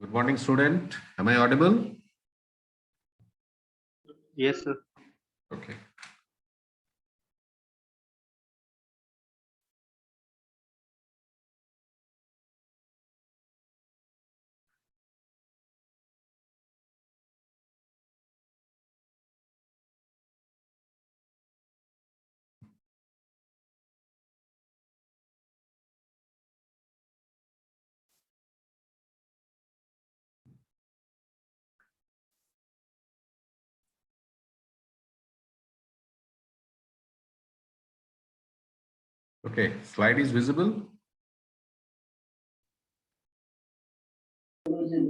Good morning, student. Am I audible? Yes, sir. Okay. Okay, slide is visible.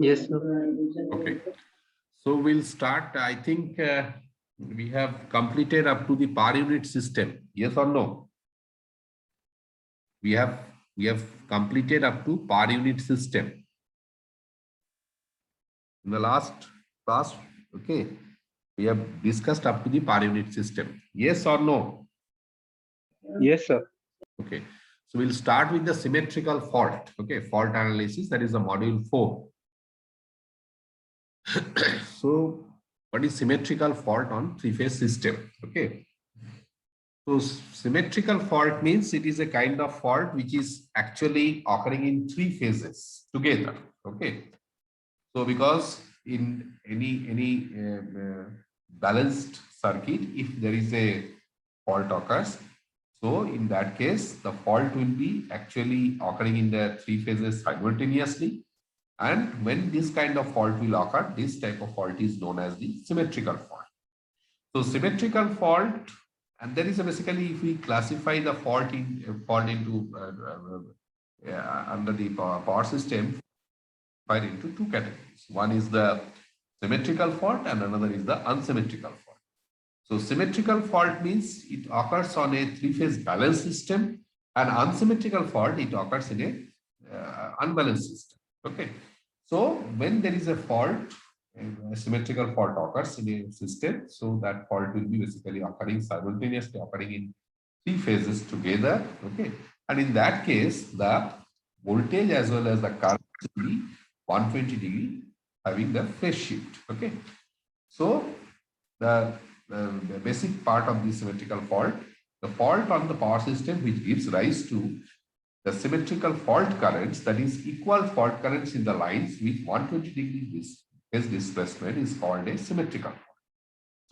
Yes, sir. Okay. So we'll start. I think we have completed up to the per unit system. Yes or no? We have completed up to per unit system. In the last class, okay, we have discussed up to the per unit system. Yes or no? Yes, sir. Okay. So we'll start with the symmetrical fault. Okay, fault analysis. That is the module 4. So what is symmetrical fault on three-phase system? Okay. So symmetrical fault means it is a kind of fault which is actually occurring in three phases together. Okay. So because in any balanced circuit, if there is a fault occurs, so in that case, the fault will be actually occurring in the three phases simultaneously. And when this kind of fault will occur, this type of fault is known as the symmetrical fault. So symmetrical fault, and there is basically if we classify the fault into under the power system, into two categories. One is the symmetrical fault and another is the unsymmetrical fault. So symmetrical fault means it occurs on a three-phase balanced system, and unsymmetrical fault it occurs in a unbalanced system. Okay. So when there is a fault, a symmetrical fault occurs in a system, so that fault will be basically occurring simultaneously, occurring in three phases together. Okay. And in that case, the voltage as well as the current will be 120 degree having the phase shift. Okay. So the basic part of the symmetrical fault, the fault on the power system which gives rise to the symmetrical fault currents, that is equal fault currents in the lines with 120 degree phase displacement, is called a symmetrical fault.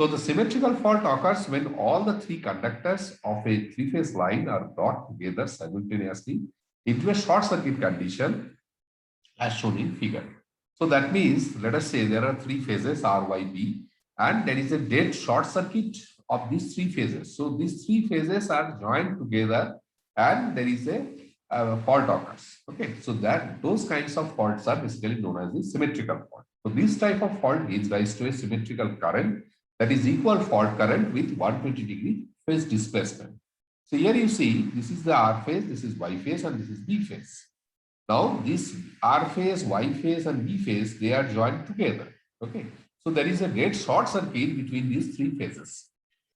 So the symmetrical fault occurs when all the three conductors of a three-phase line are brought together simultaneously into a short circuit condition as shown in figure. So that means, let us say there are three phases R, Y, B, and there is a dead short circuit of these three phases. So these three phases are joined together and there is a fault occurs. Okay, so that those kinds of faults are basically known as the symmetrical fault. So this type of fault gives rise to a symmetrical current, that is equal fault current with 120 degree phase displacement. So here you see this is the R phase, this is Y phase, and this is B phase. Now this R phase, Y phase, and B phase, they are joined together. Okay, so there is a dead short circuit between these three phases.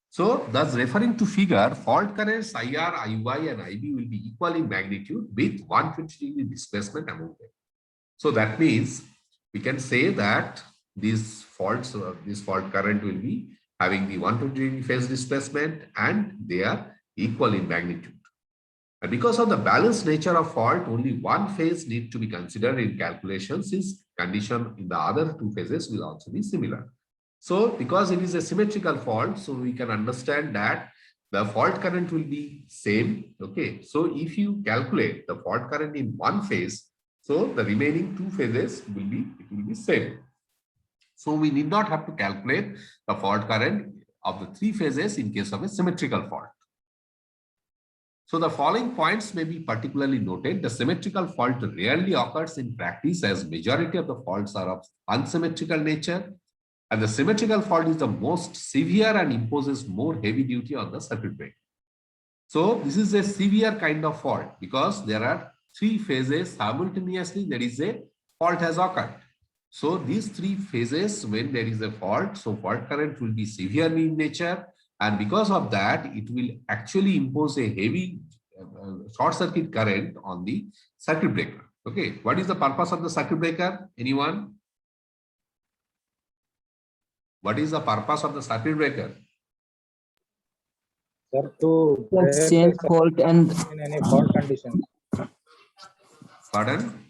So thus referring to figure, fault currents IR, IY, and IB will be equal in magnitude with 120 degree displacement among them. So that means we can say that these faults, this fault current will be having the 120 degree phase displacement and they are equal in magnitude. And because of the balanced nature of fault, only one phase need to be considered in calculations, since condition in the other two phases will also be similar. So because it is a symmetrical fault, so we can understand that the fault current will be same. Okay, so if you calculate the fault current in one phase, so the remaining two phases will be same. So we need not have to calculate the fault current of the three phases in case of a symmetrical fault. So the following points may be particularly noted. The symmetrical fault rarely occurs in practice, as majority of the faults are of unsymmetrical nature, and the symmetrical fault is the most severe and imposes more heavy duty on the circuit breaker. So this is a severe kind of fault because there are three phases simultaneously. There is a fault has occurred. So these three phases, when there is a fault, so fault current will be severe in nature, and because of that, it will actually impose a heavy short circuit current on the circuit breaker. Okay, what is the purpose of the circuit breaker? Anyone? What is the purpose of the circuit breaker? Sir, to break the Exchange circuit fault and in any fault conditions. Pardon?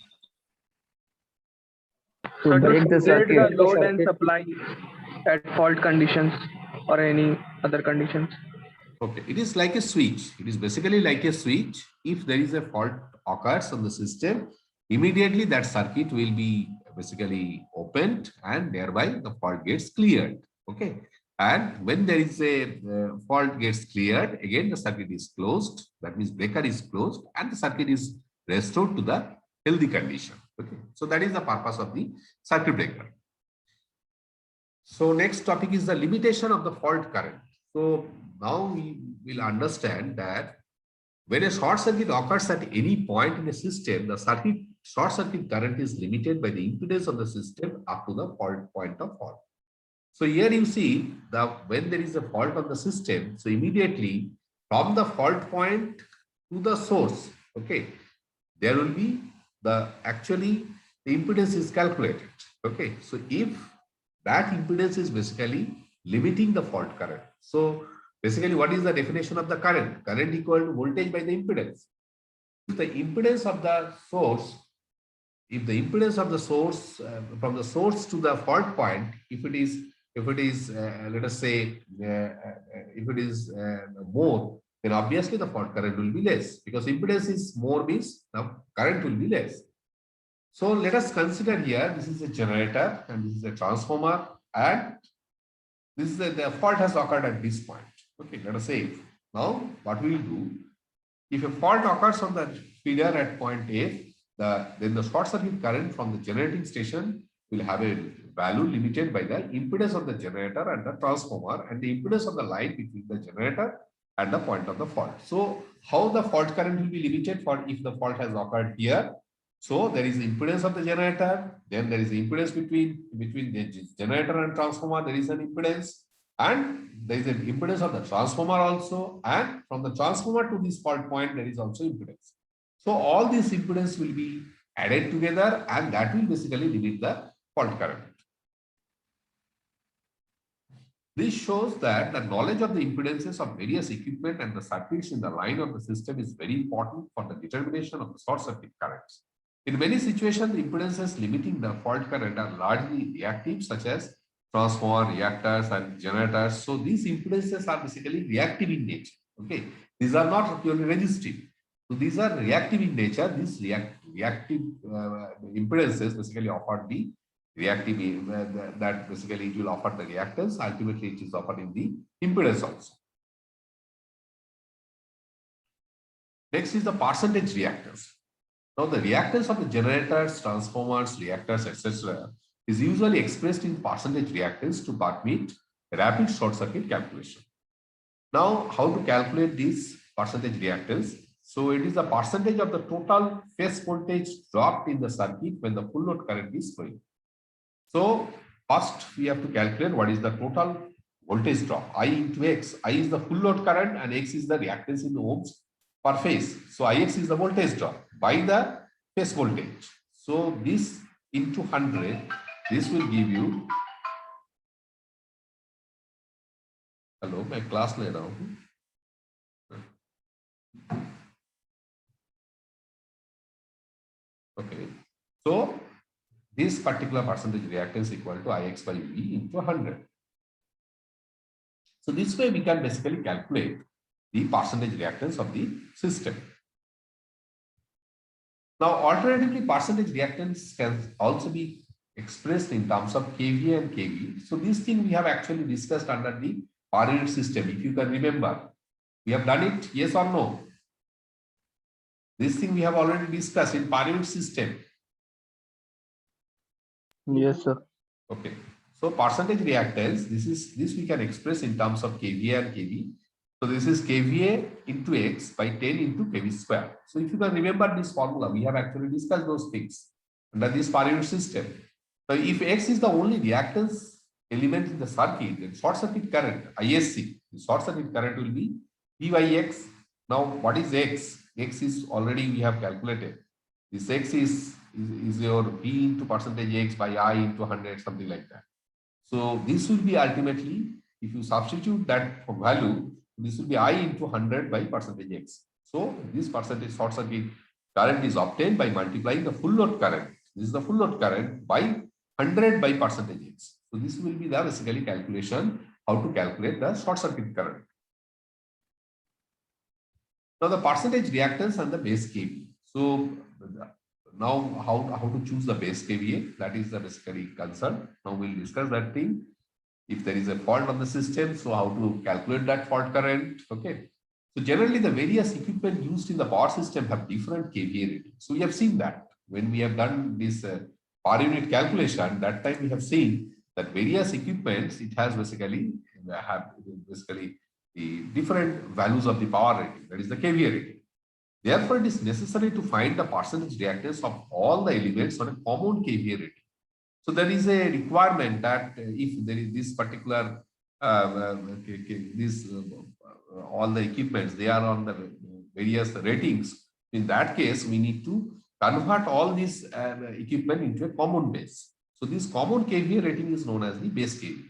to So break the to create circuit. the load and Circuit. supply at fault conditions or any other conditions. Okay, it is like a switch. It is basically like a switch. If there is a fault occurs on the system, immediately that circuit will be basically opened and thereby the fault gets cleared. Okay, and when there is a fault gets cleared, again the circuit is closed. That means breaker is closed and the circuit is restored to the healthy condition. Okay, so that is the purpose of the circuit breaker. So next topic is the limitation of the fault current. So now we will understand that when a short circuit occurs at any point in a system, the short circuit current is limited by the impedance of the system up to the fault point of fault. So here you see that when there is a fault on the system, so immediately from the fault point to the source, okay, there will be the impedance is calculated. Okay, so if that impedance is basically limiting the fault current. So basically, what is the definition of the current? Current equal to voltage by the impedance. If the impedance of the source, from the source to the fault point, if it is let us say if it is more, then obviously the fault current will be less, because impedance is more means the current will be less. So let us consider here, this is a generator and this is a transformer, and this is the fault has occurred at this point. Okay, let us say now what we will do, if a fault occurs on the feeder at point A, then the short circuit current from the generating station will have a value limited by the impedance of the generator and the transformer and the impedance of the line between the generator and the point of the fault. So how the fault current will be limited for if the fault has occurred here? So there is the impedance of the generator, then there is the impedance between the generator and transformer, there is an impedance, and there is an impedance of the transformer also, and from the transformer to this fault point there is also impedance. So all these impedance will be added together and that will basically limit the fault current. This shows that the knowledge of the impedances of various equipment and the circuits in the line of the system is very important for the determination of the short circuit currents. In many situations, the impedances limiting the fault current are largely reactive, such as transformer, reactors, and generators. So these impedances are basically reactive in nature. Okay, these are not purely resistive. So these are reactive in nature. These reactive impedances basically offer the reactive that basically it will offer the reactance. Ultimately, it is offered in the impedance also. Next is the percentage reactance. Now, the reactance of the generators, transformers, reactors, etc., is usually expressed in percentage reactance to permit rapid short circuit calculation. Now, how to calculate this percentage reactance? So, it is the percentage of the total phase voltage dropped in the circuit when the full load current is flowing. So, first we have to calculate what is the total voltage drop, I into X. I is the full load current and X is the reactance in ohms per phase. So Ix is the voltage drop by the phase voltage. So this into 100, this will give you. Hello, my class lay down. Okay, so this particular percentage reactance equal to Ix by V into 100. So this way we can basically calculate the percentage reactance of the system. Now, alternatively, percentage reactance can also be expressed in terms of kVA and kV. So this thing we have actually discussed under the per unit system. If you can remember, we have done it, yes or no? This thing we have already discussed in per unit system. Yes, sir. Okay. So percentage reactance, this we can express in terms of kVA and kV. So this is kVA into X by 10 into kV square. So if you can remember this formula, we have actually discussed those things under this per unit system. So if X is the only reactance element in the circuit, then short circuit current, ISC, the short circuit current will be V by X. Now what is X? X is already we have calculated. This X is your P into percentage X by I into 100, something like that. So this will be ultimately, if you substitute that value, this will be I into 100 by percentage X. So this percentage short circuit current is obtained by multiplying the full load current. This is the full load current by 100 by percentage X. So this will be the basically calculation, how to calculate the short circuit current. Now the percentage reactance and the base kVA. So now how to choose the base kVA, that is the basically concern. Now we'll discuss that thing. If there is a fault on the system, so how to calculate that fault current. Okay. So generally the various equipment used in the power system have different kVA ratings. So we have seen that when we have done this per unit calculation, that time we have seen that various equipments, it has basically the different values of the power rating, that is the kVA rating. Therefore, it is necessary to find the percentage reactance of all the elements on a common kVA rating. So there is a requirement that if there is this particular all the equipments, they are on the various ratings. In that case, we need to convert all these equipment into a common base. So this common kVA rating is known as the base kVA.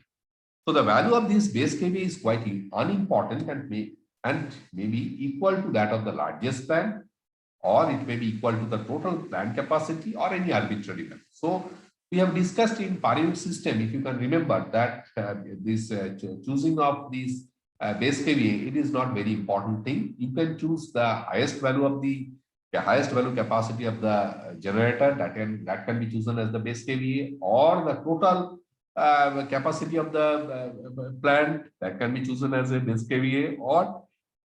So the value of this base kVA is quite unimportant and may be equal to that of the largest plant, or it may be equal to the total plant capacity or any arbitrary value. So we have discussed in per unit system, if you can remember that this choosing of this base kVA, it is not very important thing. You can choose the highest value of the highest value capacity of the generator, that can be chosen as the base kVA, or the total capacity of the plant, that can be chosen as a base kVA, or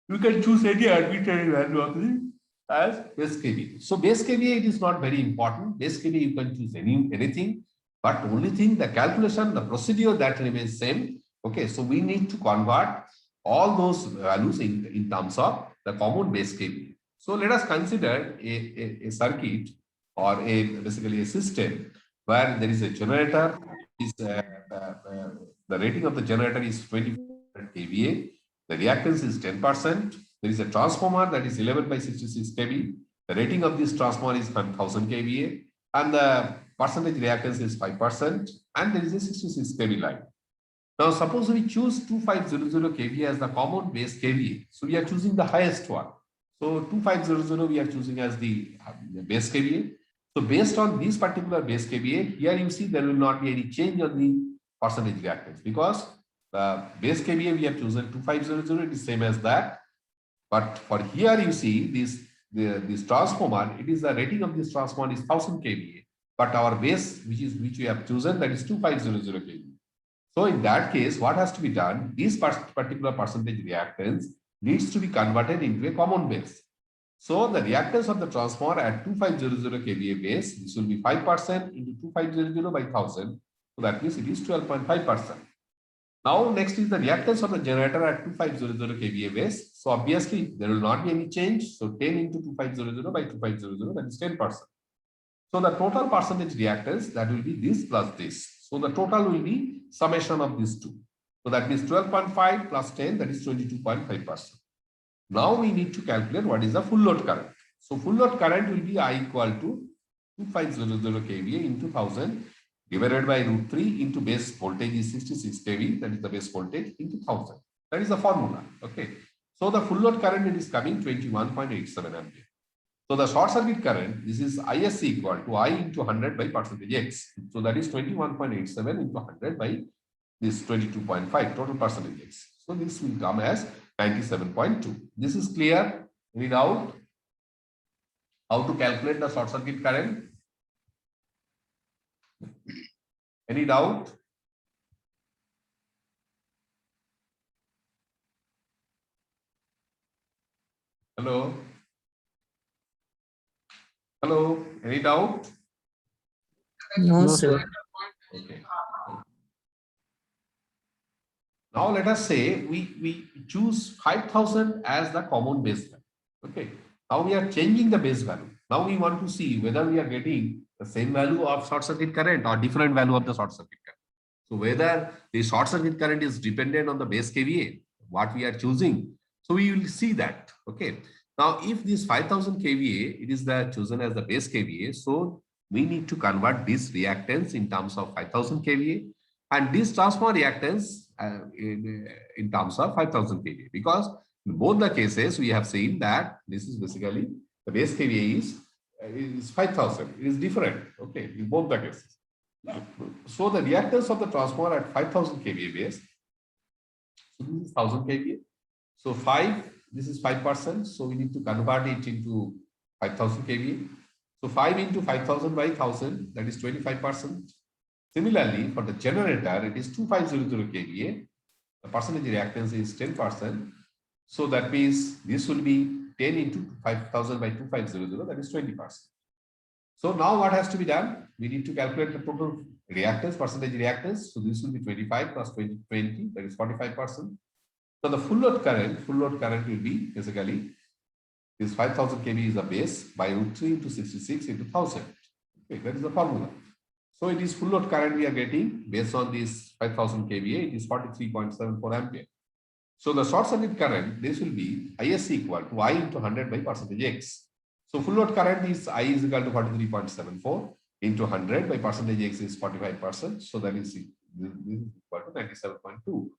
you can choose any arbitrary value of the as base kVA. So base kVA, it is not very important. Base kVA you can choose anything, but only thing, the calculation, the procedure, that remains same. Okay, so we need to convert all those values in terms of the common base kVA. So let us consider a circuit or basically a system where there is a generator. The rating of the generator is 2400 kVA. The reactance is 10%. There is a transformer that is 11 by 66 kV. The rating of this transformer is 1000 kVA, and the percentage reactance is 5%, and there is a 66 kV line. Now, suppose we choose 2500 kVA as the common base kVA. So we are choosing the highest one. So 2500 we are choosing as the base kVA. So based on this particular base kVA, here you see there will not be any change on the percentage reactance, because the base kVA we have chosen 2500, it is same as that. But for here you see this transformer, it is the rating of this transformer is 1000 kVA, but our base which we have chosen, that is 2500 kVA. So in that case, what has to be done? This particular percentage reactance needs to be converted into a common base. So the reactance of the transformer at 2500 kVA base, this will be 5% into 2500 by 1000. So that means it is 12.5%. Now next is the reactance of the generator at 2500 kVA base. So obviously there will not be any change. So 10 into 2500 by 2500, that is 10%. So the total percentage reactance, that will be this plus this. So the total will be summation of these two. So that means 12.5 plus 10, that is 22.5%. Now we need to calculate what is the full load current. So full load current will be I equal to 2500 kVA into 1000 divided by root 3 into base voltage is 66 kV, that is the base voltage, into 1000. That is the formula. Okay. So the full load current, it is coming 21.87 ampere. So the short circuit current, this is ISC equal to I into 100 by percentage X. So that is 21.87 into 100 by this 22.5 total percentage X. So this will come as 97.2. This is clear. Any doubt? How to calculate the short circuit current? Any doubt? Hello? Hello? Any doubt? No, No, sir. sir. Okay. Now let us say we choose 5000 as the common base value. Okay. Now we are changing the base value. Now we want to see whether we are getting the same value of short circuit current or different value of the short circuit current. So whether the short circuit current is dependent on the base kVA, what we are choosing. So we will see that. Okay. Now, if this 5000 kVA, it is the chosen as the base kVA, so we need to convert this reactance in terms of 5000 kVA and this transformer reactance in terms of 5000 kVA, because in both the cases we have seen that this is basically the base kVA is 5000. It is different, okay, in both the cases. So the reactance of the transformer at 5000 kVA base, so this is 1000 kVA. So 5, this is 5%. So we need to convert it into 5000 kVA. So 5 into 5000 by 1000, that is 25%. Similarly, for the generator, it is 2500 kVA. The percentage reactance is 10%. So that means this will be 10 into 5000 by 2500, that is 20%. So now what has to be done? We need to calculate the total reactance, percentage reactance. So this will be 25 plus 20, that is 45%. So the full load current will be basically this 5000 kV is the base by root 3 into 66 into 1000. Okay, that is the formula. So it is full load current we are getting based on this 5000 kVA, it is 43.74 ampere. So the short circuit current, this will be ISC equal to I into 100 by percentage X. So full load current is I is equal to 43.74 into 100 by percentage X is 45%. So that is, this is equal to 97.2.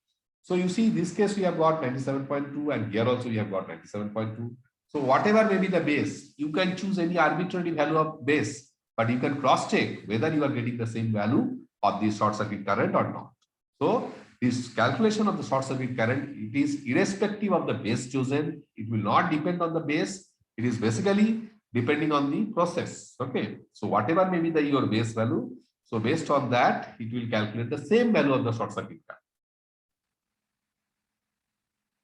So you see this case we have got 97.2 and here also we have got 97.2. So whatever may be the base, you can choose any arbitrary value of base, but you can cross check whether you are getting the same value of the short circuit current or not. So this calculation of the short circuit current, it is irrespective of the base chosen. It will not depend on the base. It is basically depending on the process. Okay. So whatever may be your base value, so based on that, it will calculate the same value of the short circuit current.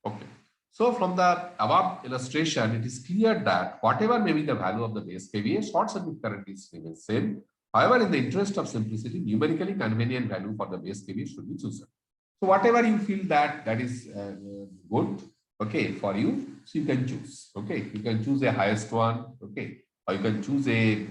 Okay. So from the above illustration, it is clear that whatever may be the value of the base kVA, short circuit current is remains same. However, in the interest of simplicity, numerically convenient value for the base kVA should be chosen. So whatever you feel that is good, okay, for you, so you can choose. Okay, you can choose a highest one. Okay, or you can choose a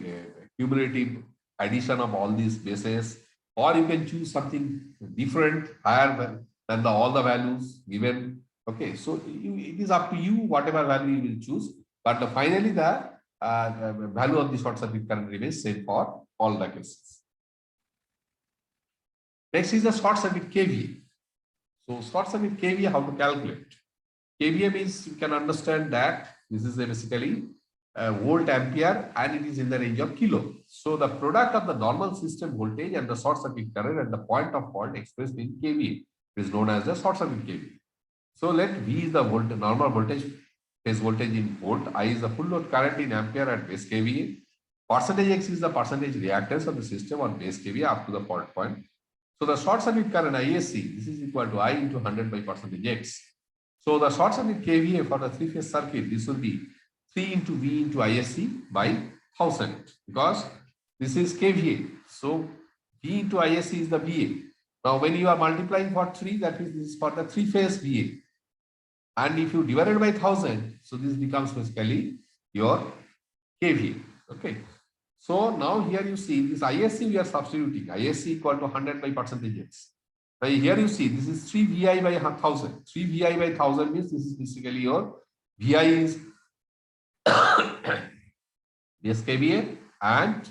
cumulative addition of all these bases, or you can choose something different, higher than all the values given. Okay, so it is up to you whatever value you will choose, but finally the value of the short circuit current remains same for all the cases. Next is the short circuit kVA. So short circuit kVA, how to calculate? kVA means you can understand that this is basically volt ampere and it is in the range of kilo. So the product of the normal system voltage and the short circuit current at the point of fault expressed in kVA is known as the short circuit kVA. So let V is the normal voltage, phase voltage in volt, I is the full load current in ampere at base kVA, percentage X is the percentage reactance of the system on base kVA up to the fault point. So the short circuit current ISC, this is equal to I into 100 by percentage X. So the short circuit kVA for the three-phase circuit, this will be 3 into V into ISC by 1000 because this is kVA. So V into ISC is the VA. Now when you are multiplying for 3, that means this is for the three-phase VA. And if you divide it by 1000, so this becomes basically your kVA. Okay. So now here you see this ISC we are substituting. ISC equal to 100 by percentage X. Now here you see this is 3 VI by 1000. 3 VI by 1000 means this is basically your VI is base kVA and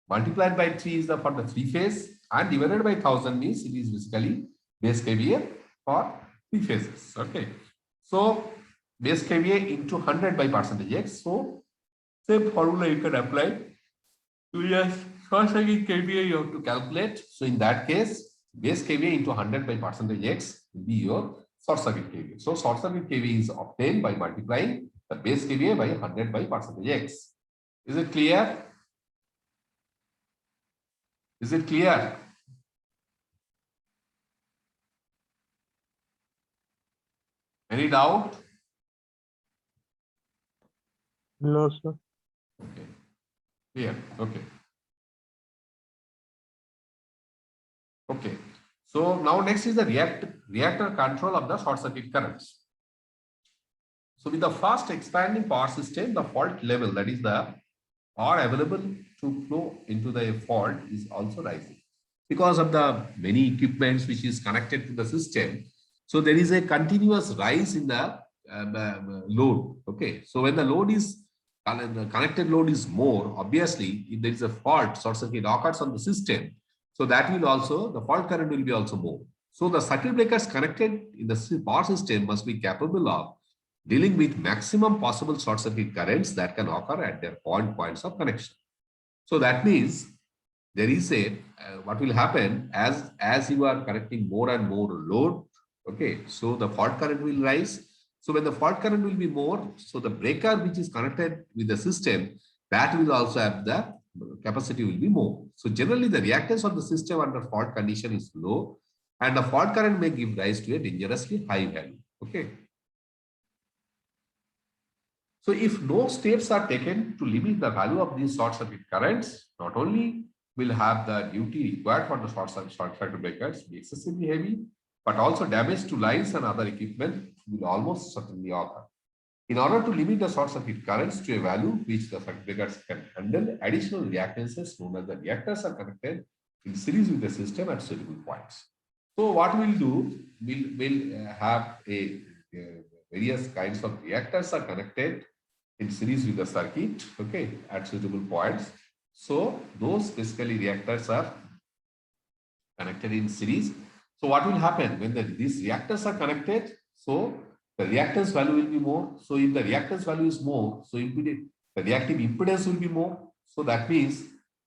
multiplied by 3 is the for the three phase and divided by 1000 means it is basically base kVA for three phases. Okay. So base kVA into 100 by percentage X. So same formula you can apply to just short circuit kVA you have to calculate. So in that case, base kVA into 100 by percentage X will be your short circuit kVA. So short circuit kVA is obtained by multiplying the base kVA by 100 by percentage X. Is it clear? Is it clear? Any doubt? No, sir. Okay. Clear. Okay. Okay. So now next is the reactor control of the short circuit currents. So with the fast expanding power system, the fault level, that is the power available to flow into the fault, is also rising because of the many equipments which is connected to the system. So there is a continuous rise in the load. Okay, so when the load is the connected load is more, obviously, if there is a fault, short circuit occurs on the system, so that will also, the fault current will be also more. So the circuit breakers connected in the power system must be capable of dealing with maximum possible short circuit currents that can occur at their points of connection. So that means there is a what will happen as you are connecting more and more load. Okay, so the fault current will rise. So when the fault current will be more, so the breaker which is connected with the system, that will also have the capacity will be more. So generally the reactance of the system under fault condition is low, and the fault current may give rise to a dangerously high value. Okay. So if no steps are taken to limit the value of these short circuit currents, not only will have the duty required for the short circuit breakers be excessively heavy, but also damage to lines and other equipment will almost certainly occur. In order to limit the short circuit currents to a value which the circuit breakers can handle, additional reactances known as the reactors are connected in series with the system at suitable points. So what we'll do, we'll have a various kinds of reactors are connected in series with the circuit, okay, at suitable points. So those basically reactors are connected in series. So what will happen when these reactors are connected? So the reactance value will be more. So if the reactance value is more, so the reactive impedance will be more. So that means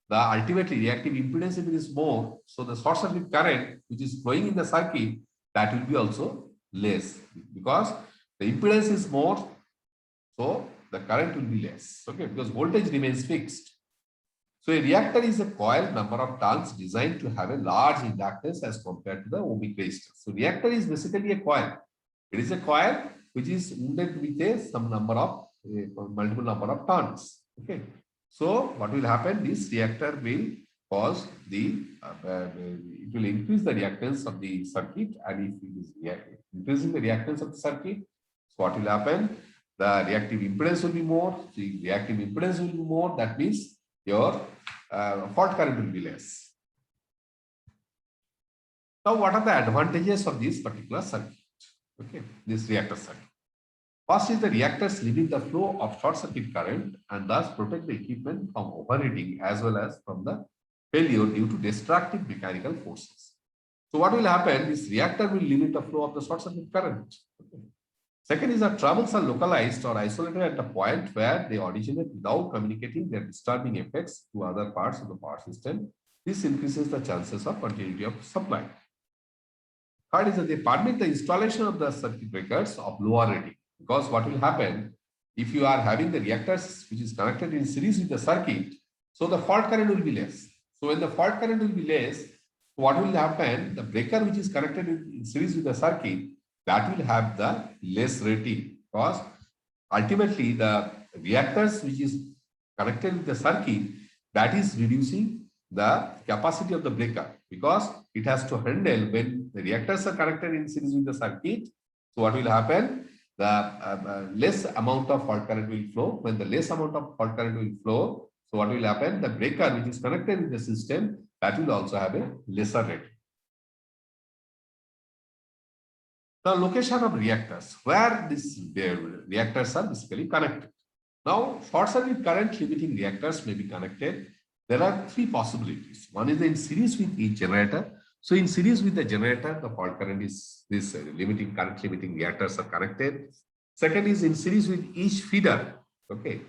the ultimately reactive impedance, if it is more, so the short circuit current which is flowing in the circuit, that will be also less, because the impedance is more, so the current will be less. Okay, because voltage remains fixed. So a reactor is a coil number of turns designed to have a large inductance as compared to the ohmic resistance. So reactor is basically a coil. It is a coil which is wounded with some number of multiple number of turns. Okay. So what will happen? This reactor will cause the it will increase the reactance of the circuit, and if it is increasing the reactance of the circuit, so what will happen? The reactive impedance will be more. The reactive impedance will be more. That means your fault current will be less. Now, what are the advantages of this particular circuit? Okay, this reactor circuit. First is the reactors limit the flow of short circuit current and thus protect the equipment from overheating as well as from the failure due to destructive mechanical forces. So what will happen? This reactor will limit the flow of the short circuit current. Okay. Second is that troubles are localized or isolated at the point where they originate without communicating their disturbing effects to other parts of the power system. This increases the chances of continuity of supply. Third is that they permit the installation of the circuit breakers of lower rating, because what will happen if you are having the reactors which is connected in series with the circuit, so the fault current will be less. So when the fault current will be less, what will happen? The breaker which is connected in series with the circuit, that will have the less rating, because ultimately the reactors which is connected with the circuit, that is reducing the capacity of the breaker, because it has to handle when the reactors are connected in series with the circuit. So what will happen? The less amount of fault current will flow. When the less amount of fault current will flow, so what will happen? The breaker which is connected with the system, that will also have a lesser rating. The location of reactors, where these reactors are basically connected. Now, short circuit current limiting reactors may be connected. There are three possibilities. One is in series with each generator. So in series with the generator, the fault current is this limiting current limiting reactors are connected. Second is in series with each feeder. Okay.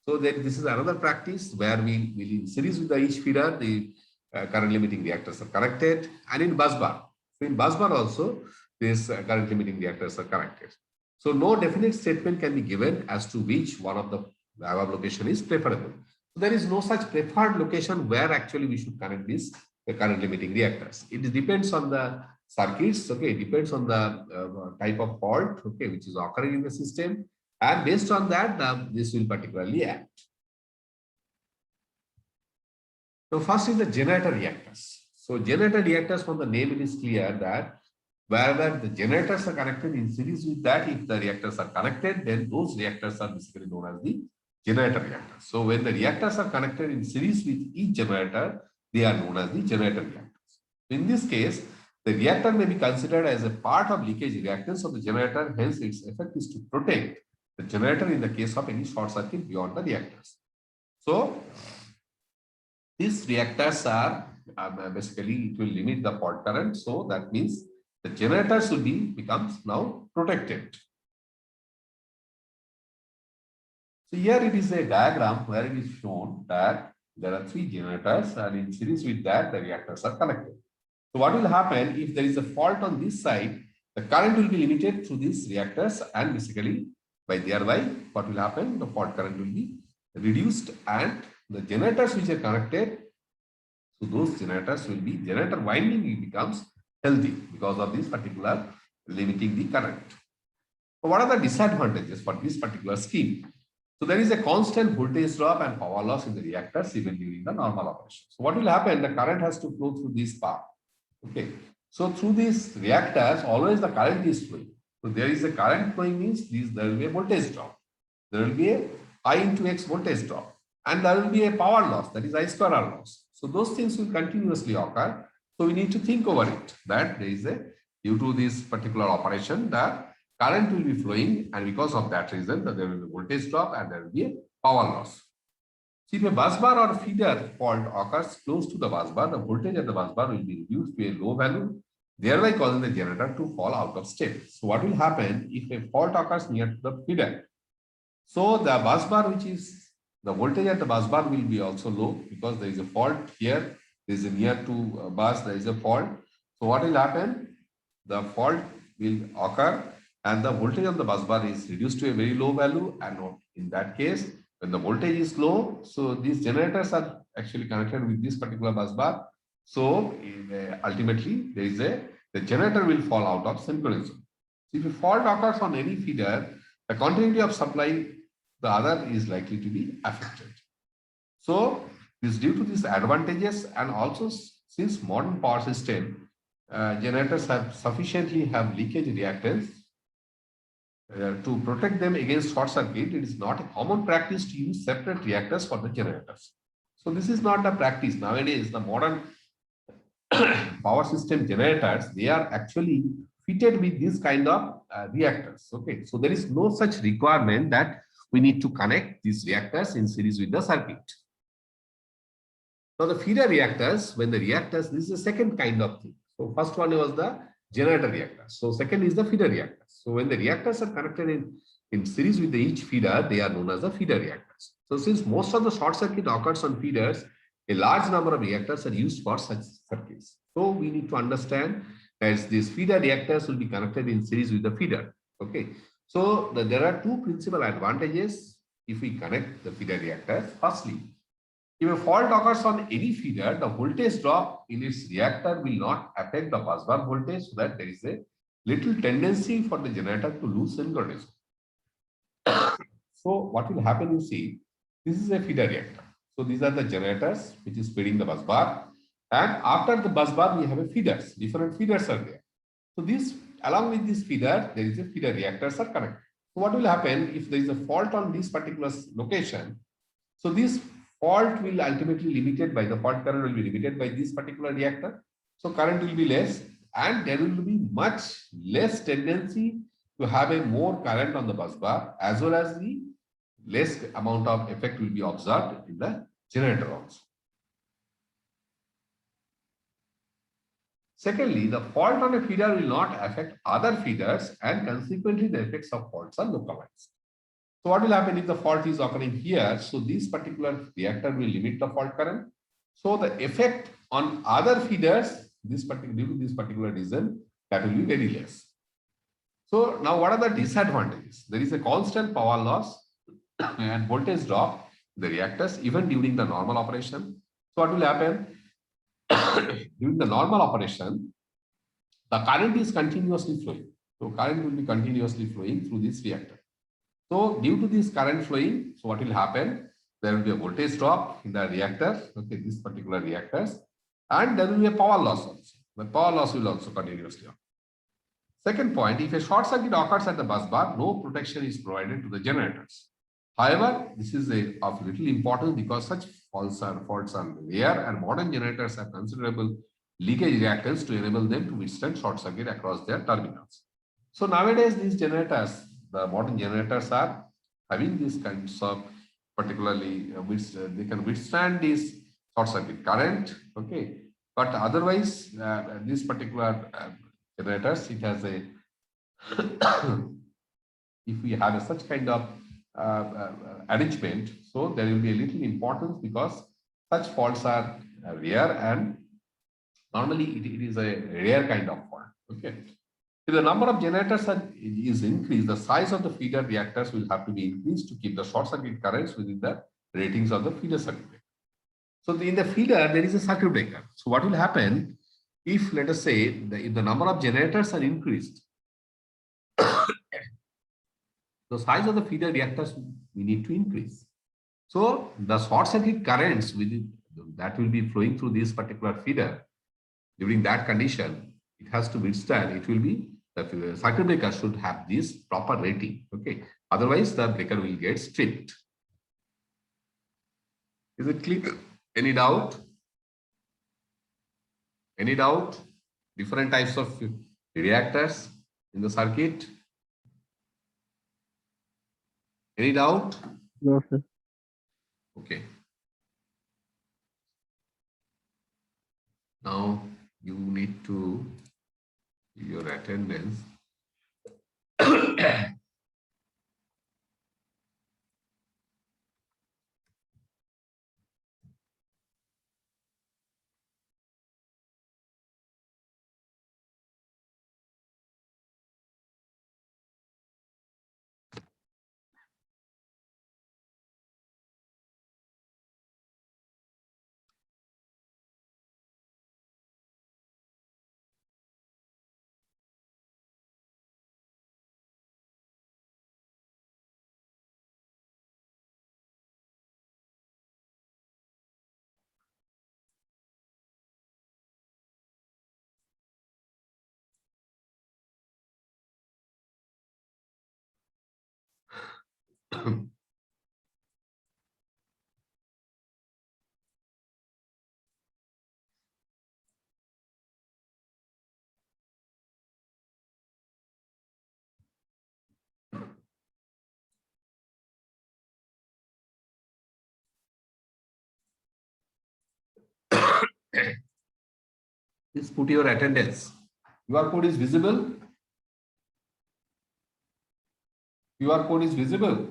So then this is another practice where we will in series with the each feeder, the current limiting reactors are connected. And in busbar. So in busbar also, these current limiting reactors are connected. So no definite statement can be given as to which one of the above location is preferable. So there is no such preferred location where actually we should connect these current limiting reactors. It depends on the circuits, okay, it depends on the type of fault, okay, which is occurring in the system, and based on that, this will particularly act. So first is the generator reactors. So generator reactors, from the name it is clear that wherever the generators are connected in series with that, if the reactors are connected, then those reactors are basically known as the generator reactors. So when the reactors are connected in series with each generator, they are known as the generator reactors. In this case, The reactor may be considered as a part of leakage reactance of the generator. Hence, its effect is to protect the generator in the case of any short circuit beyond the reactors. So, these reactors are basically it will limit the fault current. So that means the generator should becomes now protected. So here it is a diagram where it is shown that there are 3 generators, and in series with that the reactors are connected. So what will happen if there is a fault on this side? The current will be limited through these reactors, and basically by thereby what will happen? The fault current will be reduced, and the generators which are connected, so those generators will be generator winding becomes healthy because of this particular limiting the current. So what are the disadvantages for this particular scheme? So there is a constant voltage drop and power loss in the reactors even during the normal operation. So what will happen? The current has to flow through this path. Okay. So through these reactors, always the current is flowing. So there is a current flowing means there will be a voltage drop. There will be a I into X voltage drop. And there will be a power loss, that is I square R loss. So those things will continuously occur. So we need to think over it that there is a, due to this particular operation, the current will be flowing, and because of that reason, there will be voltage drop and there will be a power loss. So if a bus bar or feeder fault occurs close to the bus bar, the voltage at the bus bar will be reduced to a low value, thereby causing the generator to fall out of step. So what will happen if a fault occurs near to the feeder? So the bus bar, which is the voltage at the bus bar, will be also low because there is a fault here. There is a near to bus, there is a fault. So what will happen? The fault will occur and the voltage on the bus bar is reduced to a very low value. And in that case, when the voltage is low, so these generators are actually connected with this particular bus bar. So ultimately, there is the generator will fall out of synchronism. So if a fault occurs on any feeder, the continuity of supply, the other is likely to be affected. So this due to these advantages, and also since modern power system generators have sufficiently have leakage reactance to protect them against short circuit, it is not a common practice to use separate reactors for the generators. So this is not the practice nowadays. The modern power system generators, they are actually fitted with this kind of reactors. Okay, so there is no such requirement that we need to connect these reactors in series with the circuit. Now the feeder reactors, when the reactors, this is the second kind of thing. So first one was the generator reactor. So second is the feeder reactors. So when the reactors are connected in series with each feeder, they are known as the feeder reactors. So since most of the short circuit occurs on feeders, a large number of reactors are used for such circuits. So we need to understand that these feeder reactors will be connected in series with the feeder. Okay. So there are two principal advantages if we connect the feeder reactors. Firstly, if a fault occurs on any feeder, the voltage drop in its reactor will not affect the busbar voltage, so that there is a little tendency for the generator to lose synchronism. So what will happen, you see, this is a feeder reactor. So these are the generators which is feeding the busbar, and after the busbar we have a feeders, different feeders are there. So this, along with this feeder, there is a feeder reactors are connected. So what will happen if there is a fault on this particular location? So this fault will ultimately limited by the fault current will be limited by this particular reactor. So current will be less, and there will be much less tendency to have a more current on the busbar, as well as the less amount of effect will be observed in the generator also. Secondly, the fault on a feeder will not affect other feeders, and consequently the effects of faults are localized. So what will happen if the fault is occurring here? So this particular reactor will limit the fault current. So the effect on other feeders, due to this particular reason, that will be very less. So now what are the disadvantages? There is a constant power loss and voltage drop in the reactors even during the normal operation. So what will happen? During the normal operation, the current is continuously flowing. So current will be continuously flowing through this reactor. So due to this current flowing, so what will happen? There will be a voltage drop in the reactor, okay, this particular reactors, and there will be a power loss also. The power loss will also continuously occur. Second point, if a short circuit occurs at the busbar, no protection is provided to the generators. However, this is of little importance because such faults are rare, and modern generators have considerable leakage reactance to enable them to withstand short circuit across their terminals. So nowadays, these generators, the modern generators are having these kinds of, particularly which they can withstand this short circuit current. Okay, but otherwise, this particular generators, it has a if we have such kind of arrangement, so there will be a little importance because such faults are rare and normally it is a rare kind of fault. Okay. If the number of generators is increased, the size of the feeder reactors will have to be increased to keep the short circuit currents within the ratings of the feeder circuit breaker. So in the feeder, there is a circuit breaker. So what will happen if, let us say, if the number of generators are increased, the size of the feeder reactors we need to increase. So the short circuit currents within that will be flowing through this particular feeder. During that condition, it has to withstand. It will be the circuit breaker should have this proper rating. Okay, otherwise the breaker will get stripped. Is it clear? Any doubt? Any doubt? Different types of reactors in the circuit. Any doubt? No, sir. Okay. Now you need to your attendance. Please put your attendance. QR code is visible. QR code is visible.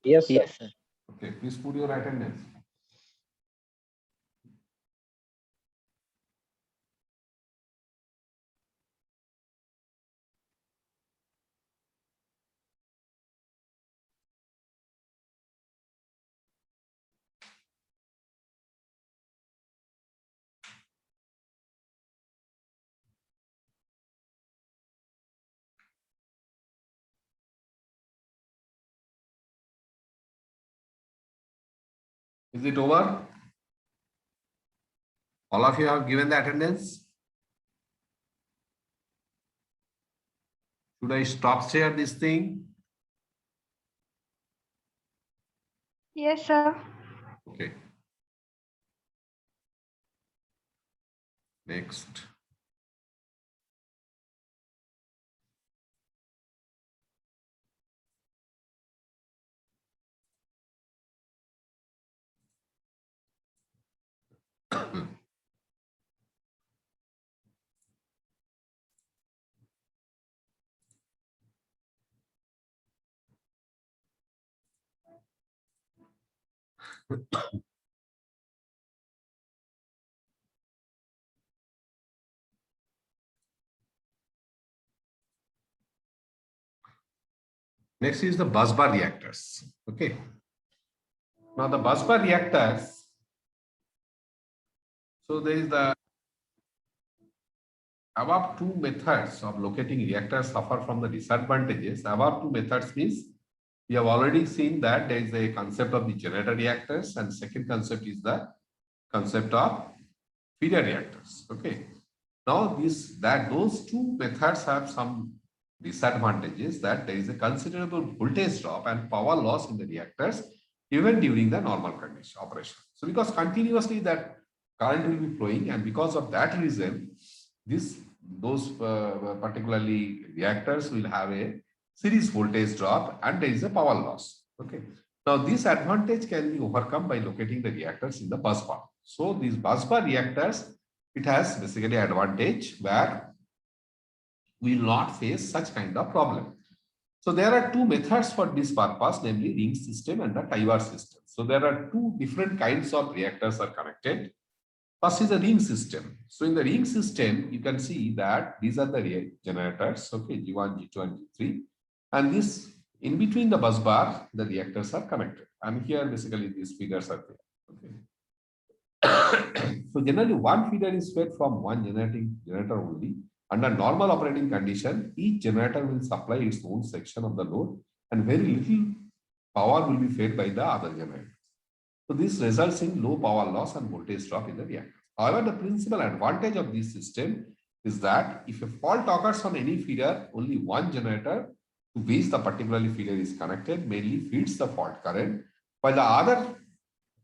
Yes, sir. Yes, sir. Okay, please put your attendance. Is it over? All of you have given the attendance. Should I stop share this thing? Yes, sir. Okay. Next. Next is the busbar reactors. Okay. Now the busbar reactors. So there is the above two methods of locating reactors suffer from the disadvantages. Above two methods means we have already seen that there is a concept of the generator reactors, and second concept is the concept of feeder reactors. Okay. Now those two methods have some disadvantages, that there is a considerable voltage drop and power loss in the reactors even during the normal condition operation. So because continuously that current will be flowing, and because of that reason, those particularly reactors will have a series voltage drop, and there is a power loss. Okay. Now this advantage can be overcome by locating the reactors in the bus bar. So these bus bar reactors, it has basically advantage where we will not face such kind of problem. So there are two methods for this purpose, namely ring system and the tie-bar system. So there are two different kinds of reactors are connected. First is the ring system. So in the ring system, you can see that these are the generators, okay, G1, G2, and G3. And this, in between the bus bar, the reactors are connected. And here basically these feeders are there. Okay. So generally one feeder is fed from one generator only. Under normal operating condition, each generator will supply its own section of the load, and very little power will be fed by the other generator. So this results in low power loss and voltage drop in the reactor. However, the principal advantage of this system is that if a fault occurs on any feeder, only one generator to which the particularly feeder is connected mainly feeds the fault current, while the other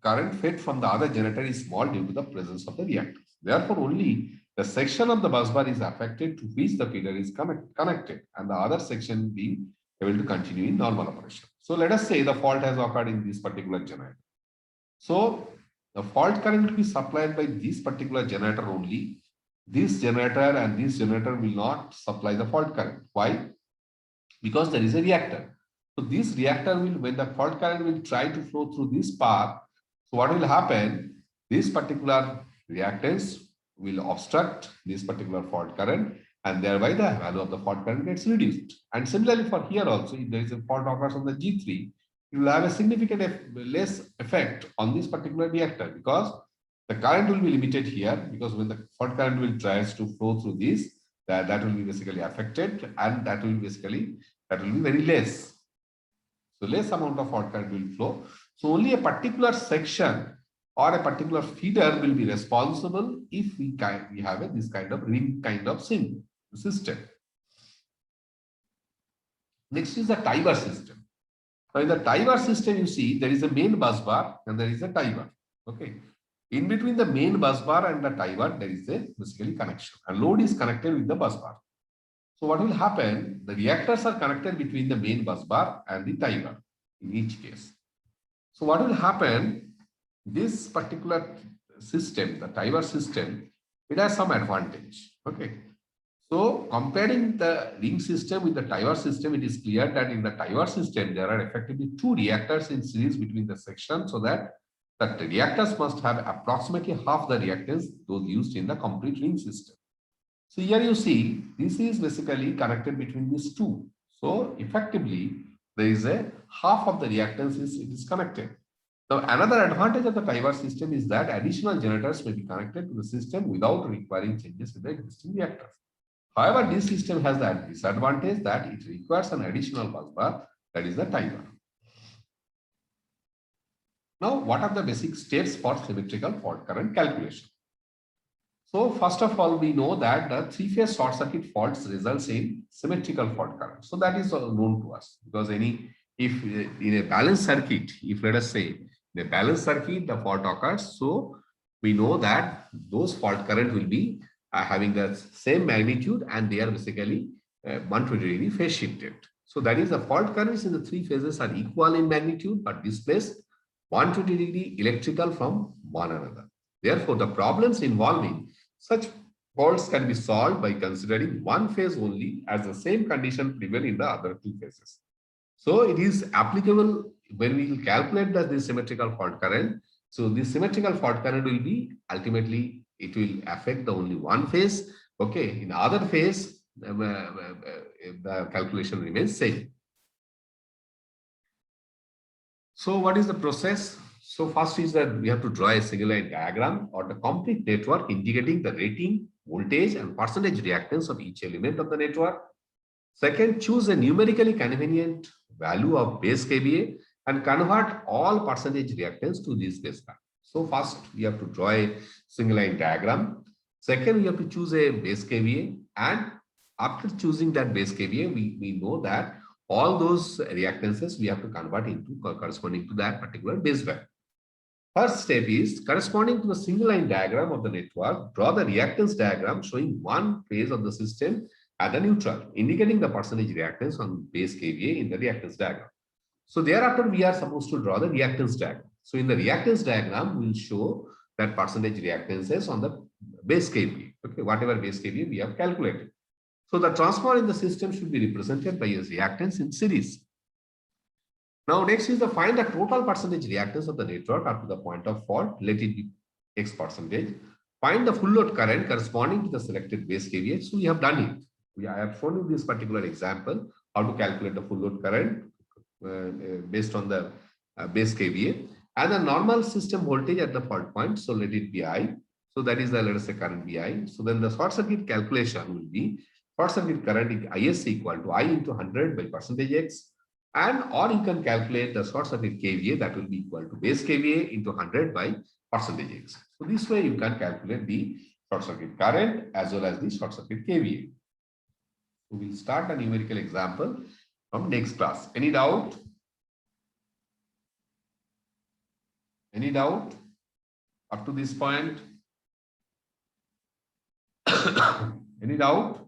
current fed from the other generator is small due to the presence of the reactor. Therefore, only the section of the bus bar is affected to which the feeder is connected, and the other section being able to continue in normal operation. So let us say the fault has occurred in this particular generator. So the fault current will be supplied by this particular generator only. This generator and this generator will not supply the fault current. Why? Because there is a reactor. So this reactor will, when the fault current will try to flow through this path, so what will happen? This particular reactance will obstruct this particular fault current, and thereby the value of the fault current gets reduced. And similarly for here also, if there is a fault occurs on the G3, you will have a significant less effect on this particular reactor, because the current will be limited here, because when the fault current will tries to flow through this, that will be basically affected, and that will be very less. So less amount of fault current will flow. So only a particular section or a particular feeder will be responsible if we have this kind of ring kind of system. Next is the tie-bar system. Now in the tie-bar system, you see there is a main bus bar and there is a tie-bar. Okay. In between the main bus bar and the tie-bar, there is a basically connection, and load is connected with the bus bar. So what will happen? The reactors are connected between the main bus bar and the tie-bar in each case. So what will happen? This particular system, the tie-bar system, it has some advantage. Okay. So comparing the ring system with the tie-bar system, it is clear that in the tie-bar system, there are effectively two reactors in series between the sections, so that the reactors must have approximately half the reactance those used in the complete ring system. So here you see, this is basically connected between these two. So effectively, there is a half of the reactance is connected. Now, another advantage of the tie-bar system is that additional generators may be connected to the system without requiring changes in the existing reactors. However, this system has the disadvantage that it requires an additional bus bar, that is the tie-bar. Now, what are the basic steps for symmetrical fault current calculation? So, first of all, we know that the three-phase short circuit faults results in symmetrical fault current. So that is known to us, because if in a balanced circuit, if let us say in a balanced circuit the fault occurs, so we know that those fault current will be having the same magnitude, and they are basically 120-degree phase shifted. So that is, the fault currents in the three phases are equal in magnitude but displaced 120-degree electrical from one another. Therefore, the problems involving such faults can be solved by considering one phase only, as the same condition prevail in the other two phases. So it is applicable when we calculate the symmetrical fault current. So this symmetrical fault current will be ultimately, it will affect the only one phase. Okay, in other phase, the calculation remains same. So what is the process? So first is that we have to draw a single line diagram or the complete network indicating the rating, voltage, and percentage reactance of each element of the network. Second, choose a numerically convenient value of base kVA and convert all percentage reactance to this base value. So first we have to draw a single line diagram. Second, we have to choose a base kVA, and after choosing that base kVA, we know that all those reactances we have to convert into corresponding to that particular base value. First step is corresponding to the single line diagram of the network, draw the reactance diagram showing one phase of the system at the neutral, indicating the percentage reactance on base kVA in the reactance diagram. So thereafter, we are supposed to draw the reactance diagram. So in the reactance diagram, we will show that percentage reactances on the base kVA, okay, whatever base kVA we have calculated. So the transformer in the system should be represented by a reactance in series. Now, next is the find the total percentage reactance of the network up to the point of fault, let it be X percentage. Find the full load current corresponding to the selected base kVA. So we have done it. I have shown you this particular example, how to calculate the full load current based on the base kVA and the normal system voltage at the fault point. So let it be I. So that is the, let us say, current BI. So then the short circuit calculation will be short circuit current ISC equal to I into 100 by percentage X. And or you can calculate the short circuit KVA, that will be equal to base KVA into 100 by percentage X. So this way you can calculate the short circuit current as well as the short circuit KVA. So we'll start a numerical example from next class. Any doubt? Any doubt up to this point? Any doubt?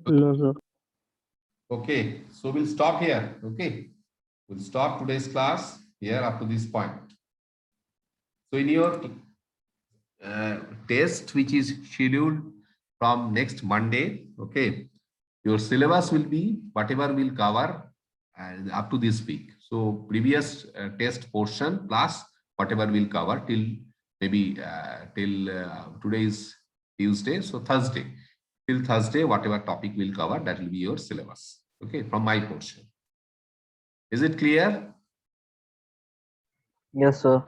No, sir. Okay, so we'll stop here. Okay, we'll stop today's class here up to this point. So in your test, which is scheduled from next Monday, okay, your syllabus will be whatever we'll cover and up to this week. So previous test portion plus whatever we'll cover till maybe till today is Tuesday, so Thursday. Till Thursday, whatever topic we'll cover, that will be your syllabus, okay, from my portion. Is it clear? Yes, sir.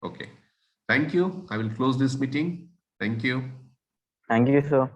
Okay. Thank you. I will close this meeting. Thank you. Thank you, sir.